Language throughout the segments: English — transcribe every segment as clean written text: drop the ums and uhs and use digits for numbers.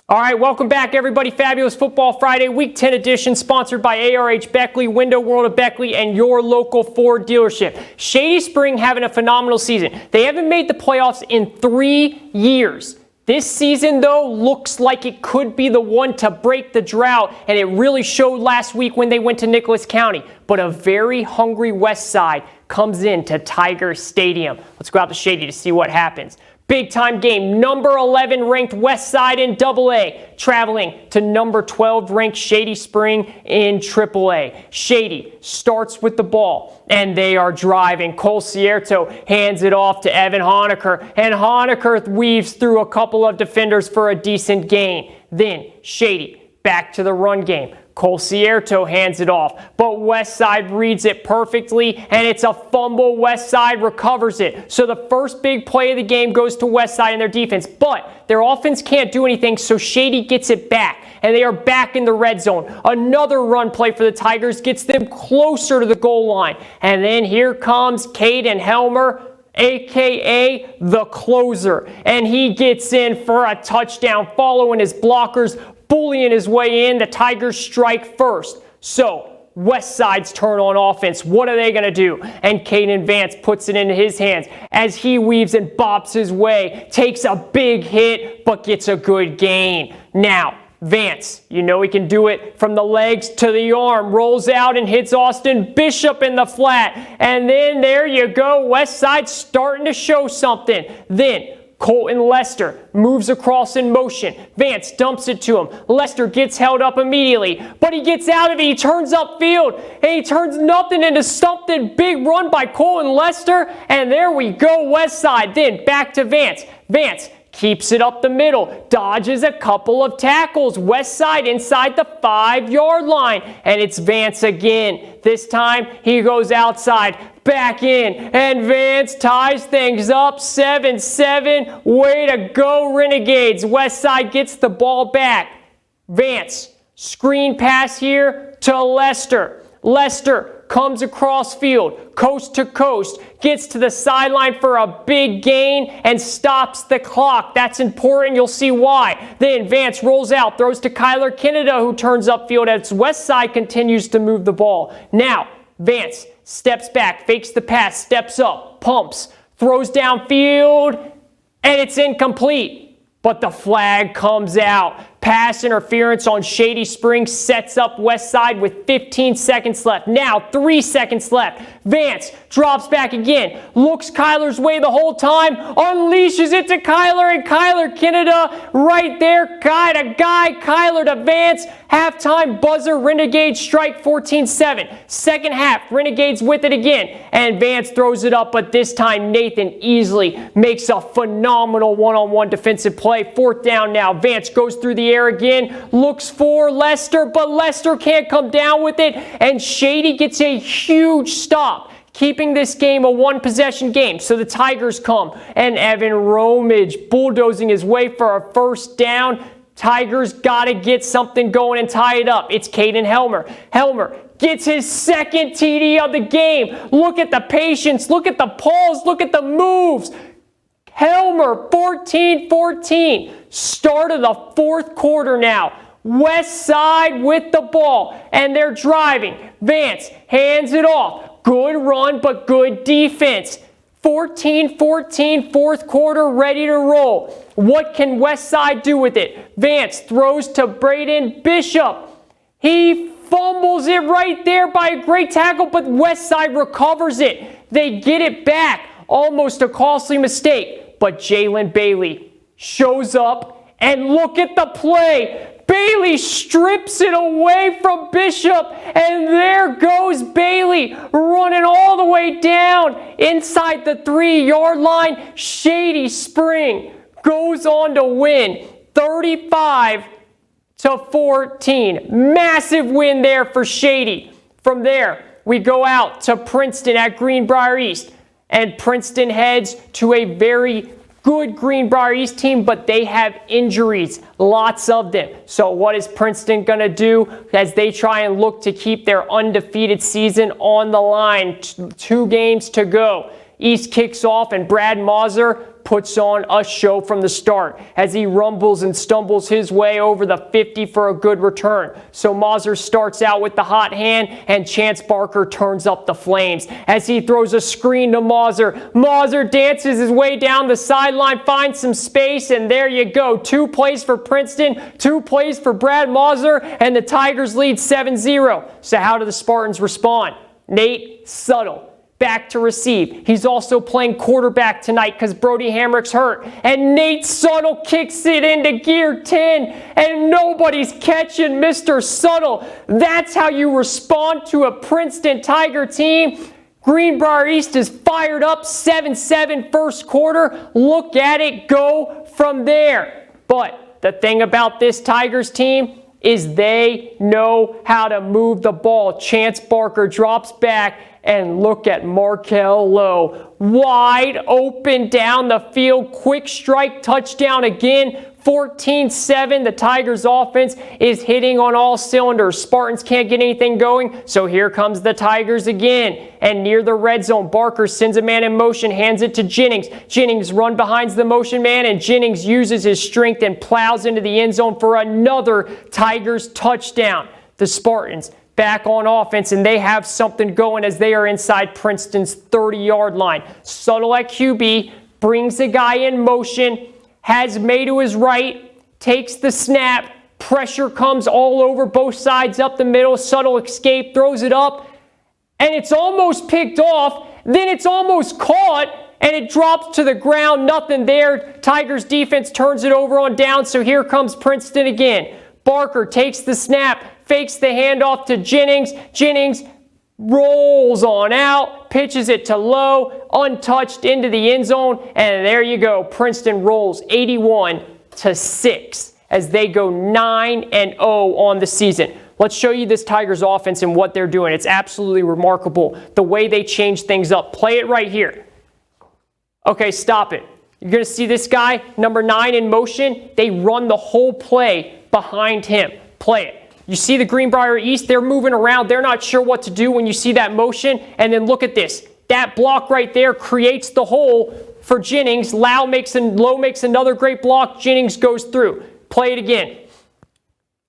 All right, welcome back, everybody. Fabulous Football Friday, Week 10 edition, sponsored by ARH Beckley, Window World of Beckley, and your local Ford dealership. Shady Spring having a phenomenal season. They haven't made the playoffs in 3 years. This season, though, looks like it could be the one to break the drought, and it really showed last week when they went to Nicholas County. But a very hungry Westside comes into Tiger Stadium. Let's go out to Shady to see what happens. Big time game, number 11 ranked Westside in AA, traveling to number 12 ranked Shady Spring in AAA. Shady starts with the ball, and they are driving. Cole Cierto hands it off to Evan Honecker, and Honecker weaves through a couple of defenders for a decent gain. Then Shady back to the run game. Cole Cierto hands it off, but Westside reads it perfectly, and it's a fumble. Westside recovers it. So the first big play of the game goes to Westside and their defense, but their offense can't do anything, so Shady gets it back, and they are back in the red zone. Another run play for the Tigers gets them closer to the goal line, and then here comes Caden Helmer, a.k.a. the closer, and he gets in for a touchdown following his blockers, bullying his way in. The Tigers strike first. So Westside's turn on offense. What are they going to do? And Caden Vance puts it into his hands as he weaves and bops his way, takes a big hit, but gets a good gain. Now, Vance, you know he can do it from the legs to the arm, rolls out and hits Austin Bishop in the flat. And then there you go, Westside starting to show something. Then Colton Lester moves across in motion. Vance dumps it to him. Lester gets held up immediately, but he gets out of it. He turns upfield, and he turns nothing into something. Big run by Colton Lester, and there we go, Westside. Then back to Vance. Vance keeps it up the middle, dodges a couple of tackles. Westside inside the 5-yard line, and it's Vance again. This time he goes outside, back in, and Vance ties things up. 7-7. Way to go, Renegades. Westside gets the ball back. Vance, screen pass here to Lester. Lester comes across field, coast to coast, gets to the sideline for a big gain, and stops the clock. That's important. You'll see why. Then Vance rolls out, throws to Kyler Kennedy, who turns upfield as Westside continues to move the ball. Now, Vance steps back, fakes the pass, steps up, pumps, throws downfield, and it's incomplete. But the flag comes out. Pass interference on Shady Spring sets up Westside with 15 seconds left. Now 3 seconds left. Vance drops back again. Looks Kyler's way the whole time. Unleashes it to Kyler, and Kyler Kennedy right there. Kyler to Vance. Halftime buzzer. Renegades strike 14-7. Second half. Renegades with it again. And Vance throws it up, but this time Nathan easily makes a phenomenal one-on-one defensive play. Fourth down now. Vance goes through the air again, looks for Lester, but Lester can't come down with it, and Shady gets a huge stop, keeping this game a one-possession game. So the Tigers come, and Evan Romage bulldozing his way for a first down. Tigers got to get something going and tie it up. It's Caden Helmer. Helmer gets his second TD of the game. Look at the patience. Look at the pulls. Look at the moves. Helmer, 14-14. Start of the fourth quarter now. Westside with the ball, and they're driving. Vance hands it off. Good run, but good defense. 14-14, fourth quarter, ready to roll. What can Westside do with it? Vance throws to Braden Bishop. He fumbles it right there by a great tackle, but Westside recovers it. They get it back. Almost a costly mistake, but Jalen Bailey shows up, and look at the play. Bailey strips it away from Bishop, and there goes Bailey running all the way down inside the 3-yard line. Shady Spring goes on to win 35-14. Massive win there for Shady. From there, we go out to Princeton at Greenbrier East, and Princeton heads to a very good Greenbrier East team, but they have injuries, lots of them. So what is Princeton going to do as they try and look to keep their undefeated season on the line? 2 games to go. East kicks off, and Brad Mauser puts on a show from the start as he rumbles and stumbles his way over the 50 for a good return. So Mauser starts out with the hot hand, and Chance Barker turns up the flames as he throws a screen to Mauser. Mauser dances his way down the sideline, finds some space, and there you go. 2 plays for Princeton, 2 plays for Brad Mauser, and the Tigers lead 7-0. So how do the Spartans respond? Nate Suttle back to receive. He's also playing quarterback tonight because Brody Hamrick's hurt. And Nate Suttle kicks it into gear 10, and nobody's catching Mr. Suttle. That's how you respond to a Princeton Tiger team. Greenbrier East is fired up, 7-7 first quarter. Look at it go from there. But the thing about this Tigers team is they know how to move the ball. Chance Barker drops back, and look at Markel Lowe. Wide open down the field. Quick strike touchdown again. 14-7. The Tigers offense is hitting on all cylinders. Spartans can't get anything going, so here comes the Tigers again. And near the red zone, Barker sends a man in motion, hands it to Jennings. Jennings run behind the motion man, and Jennings uses his strength and plows into the end zone for another Tigers touchdown. The Spartans back on offense, and they have something going as they are inside Princeton's 30-yard line. Suttle at QB, brings the guy in motion, has May to his right, takes the snap, pressure comes all over both sides up the middle, Suttle escape, throws it up, and it's almost picked off, then it's almost caught, and it drops to the ground, nothing there. Tigers defense turns it over on down, so here comes Princeton again. Barker takes the snap, fakes the handoff to Jennings. Jennings rolls on out, pitches it to Lowe, untouched into the end zone, and there you go. Princeton rolls 81-6 as they go 9-0 on the season. Let's show you this Tigers offense and what they're doing. It's absolutely remarkable the way they change things up. Play it right here. Okay, stop it. You're going to see this guy, number 9 in motion. They run the whole play behind him. Play it. You see the Greenbrier East, they're moving around. They're not sure what to do when you see that motion. And then look at this. That block right there creates the hole for Jennings. Lowe makes another great block. Jennings goes through. Play it again.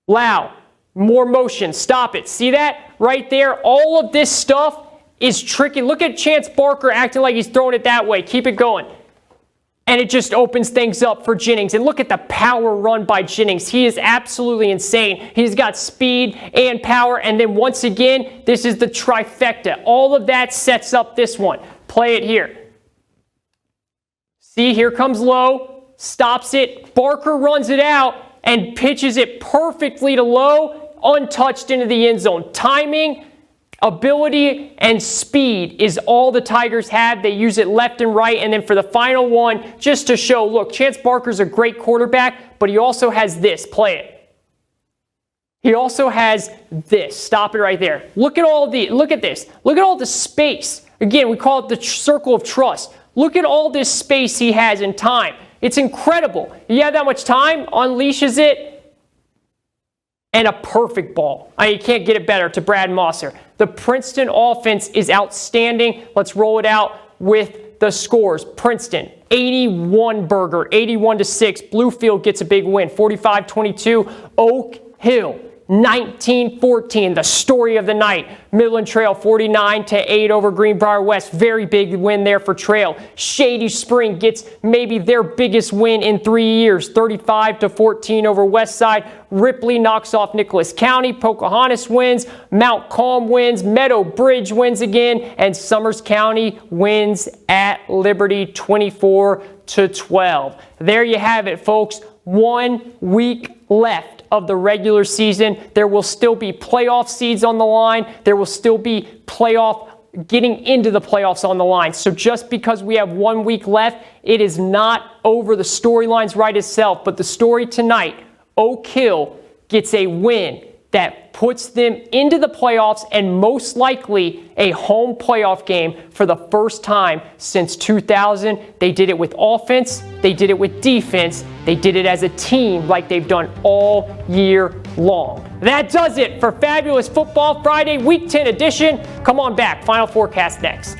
Lowe, more motion. Stop it. See that? Right there. All of this stuff is tricky. Look at Chance Barker acting like he's throwing it that way. Keep it going. And it just opens things up for Jennings. And look at the power run by Jennings. He is absolutely insane. He's got speed and power. And then once again, this is the trifecta. All of that sets up this one. Play it here. See, here comes Lowe. Stops it. Barker runs it out and pitches it perfectly to Lowe. Untouched into the end zone. Timing, ability, and speed is all the Tigers have. They use it left and right. And then for the final one, just to show, look, Chance Barker's a great quarterback, but he also has this. Play it. He also has this. Stop it right there. Look at this. Look at all the space. Again, we call it the circle of trust. Look at all this space he has in time. It's incredible. You have that much time, unleashes it, and a perfect ball. I mean, you can't get it better to Brad Mauser. The Princeton offense is outstanding. Let's roll it out with the scores. Princeton, 81 Burger, 81-6. Bluefield gets a big win, 45-22. Oak Hill, 19-14, the story of the night. Midland Trail 49-8 over Greenbrier West. Very big win there for Trail. Shady Spring gets maybe their biggest win in 3 years, 35-14 over Westside. Ripley knocks off Nicholas County. Pocahontas wins. Mount Calm wins. Meadow Bridge wins again. And Summers County wins at Liberty 24-12. There you have it, folks. 1 week left of the regular season. There will still be playoff seeds on the line. There will still be getting into the playoffs on the line. So just because we have 1 week left, it is not over. The storyline's right itself. But the story tonight, Oak Hill gets a win that puts them into the playoffs and most likely a home playoff game for the first time since 2000. They did it with offense. They did it with defense. They did it as a team like they've done all year long. That does it for Fabulous Football Friday, Week 10 edition. Come on back. Final forecast next.